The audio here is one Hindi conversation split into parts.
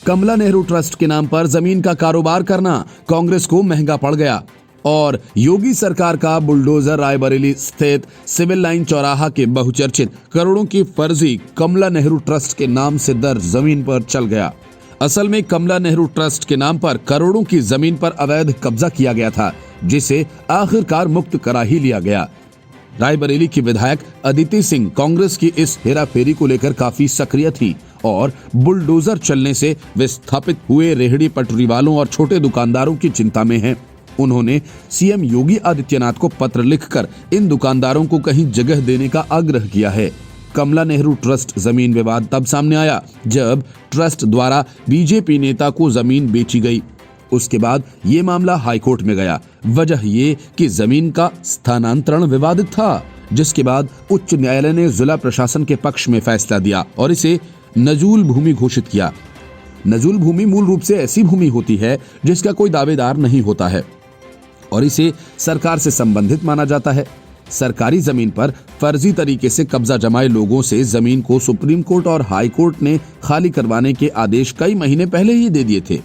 कमला नेहरू ट्रस्ट के नाम पर जमीन का कारोबार करना कांग्रेस को महंगा पड़ गया और योगी सरकार का बुलडोजर रायबरेली स्थित सिविल लाइन चौराहा के बहुचर्चित करोड़ों की फर्जी कमला नेहरू ट्रस्ट के नाम से दर्ज जमीन पर चल गया। असल में कमला नेहरू ट्रस्ट के नाम पर करोड़ों की जमीन पर अवैध कब्जा किया गया था, जिसे आखिरकार मुक्त करा ही लिया गया। रायबरेली की विधायक अदिति सिंह कांग्रेस की इस हेराफेरी को लेकर काफी सक्रिय थी और बुलडोजर चलने से विस्थापित हुए रेहड़ी पटरी वालों और छोटे दुकानदारों की चिंता में हैं। उन्होंने सीएम योगी आदित्यनाथ को पत्र लिखकर इन दुकानदारों को कहीं जगह देने का आग्रह किया है। कमला नेहरू ट्रस्ट जमीन विवाद तब सामने आया जब ट्रस्ट द्वारा बीजेपी नेता को जमीन बेची गई। उसके बाद ये मामला हाईकोर्ट में गया। वजह ये कि जमीन का स्थानांतरण विवादित था, जिसके बाद उच्च न्यायालय ने जिला प्रशासन के पक्ष में फैसला दिया और इसे नजूल भूमि घोषित किया। नजूल भूमि मूल रूप से ऐसी भूमि होती है जिसका कोई दावेदार नहीं होता है और इसे सरकार से संबंधित माना जाता है। सरकारी जमीन पर फर्जी तरीके से कब्जा जमाए लोगों से जमीन को सुप्रीम कोर्ट और हाई कोर्ट ने खाली करवाने के आदेश कई महीने पहले ही दे दिए थे।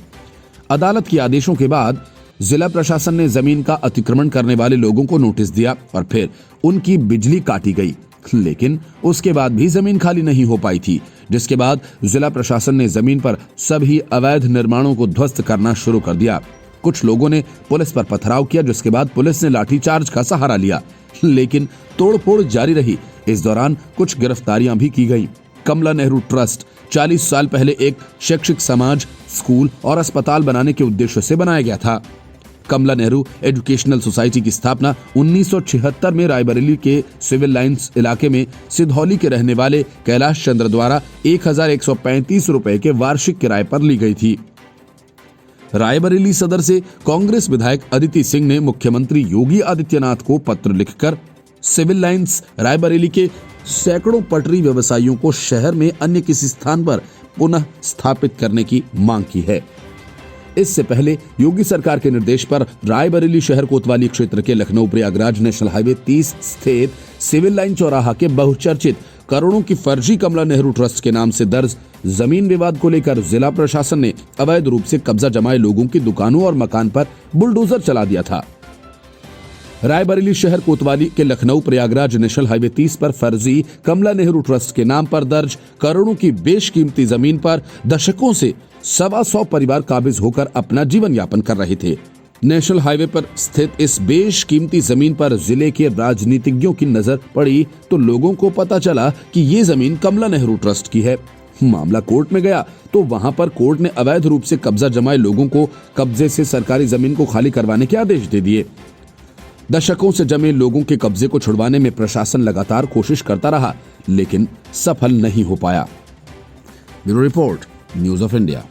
अदालत के आदेशों के बाद जिला प्रशासन ने जमीन का अतिक्रमण करने वाले लोगों को नोटिस दिया और फिर उनकी बिजली काटी गई, लेकिन उसके बाद भी जमीन खाली नहीं हो पाई थी, जिसके बाद जिला प्रशासन ने जमीन पर सभी अवैध निर्माणों को ध्वस्त करना शुरू कर दिया। कुछ लोगों ने पुलिस पर पथराव किया, जिसके बाद पुलिस ने लाठीचार्ज का सहारा लिया, लेकिन तोड़फोड़ जारी रही। इस दौरान कुछ गिरफ्तारियां भी की गई। कमला नेहरू ट्रस्ट 40 साल पहले एक शैक्षिक समाज, स्कूल और अस्पताल बनाने के उद्देश्य से बनाया गया था। कमला नेहरू एजुकेशनल सोसाइटी की स्थापना 1976 में रायबरेली के सिविल लाइन्स इलाके में सिधौली के रहने वाले कैलाश चंद्र द्वारा 1135 रुपए के वार्षिक किराए पर ली गई थी। रायबरेली सदर से कांग्रेस विधायक अदिति सिंह ने मुख्यमंत्री योगी आदित्यनाथ को पत्र लिखकर सिविल लाइन्स रायबरेली के सैकड़ों पटरी व्यवसायियों को शहर में अन्य किसी स्थान पर पुनः स्थापित करने की मांग की है। इससे पहले योगी सरकार के निर्देश पर रायबरेली शहर कोतवाली क्षेत्र के लखनऊ प्रयागराज नेशनल हाईवे 30 स्थित सिविल लाइन चौराहा के बहुचर्चित करोड़ों की फर्जी कमला नेहरू ट्रस्ट के नाम से दर्ज जमीन विवाद को लेकर जिला प्रशासन ने अवैध रूप से कब्जा जमाए लोगों की दुकानों और मकान पर बुलडोजर चला दिया था। रायबरेली शहर कोतवाली के लखनऊ प्रयागराज नेशनल हाईवे 30 पर फर्जी कमला नेहरू ट्रस्ट के नाम पर दर्ज करोड़ों की बेशकीमती जमीन पर दशकों से 125 परिवार काबिज होकर अपना जीवन यापन कर रहे थे। नेशनल हाईवे पर स्थित इस बेशकीमती जमीन पर जिले के राजनीतिज्ञों की नजर पड़ी तो लोगों को पता चला कि ये जमीन कमला नेहरू ट्रस्ट की है। मामला कोर्ट में गया तो वहां पर कोर्ट ने अवैध रूप से कब्जा जमाए लोगों को कब्जे से सरकारी जमीन को खाली करवाने के आदेश दे दिए। दशकों से जमे लोगों के कब्जे को छुड़वाने में प्रशासन लगातार कोशिश करता रहा, लेकिन सफल नहीं हो पाया। Bureau report, news of India.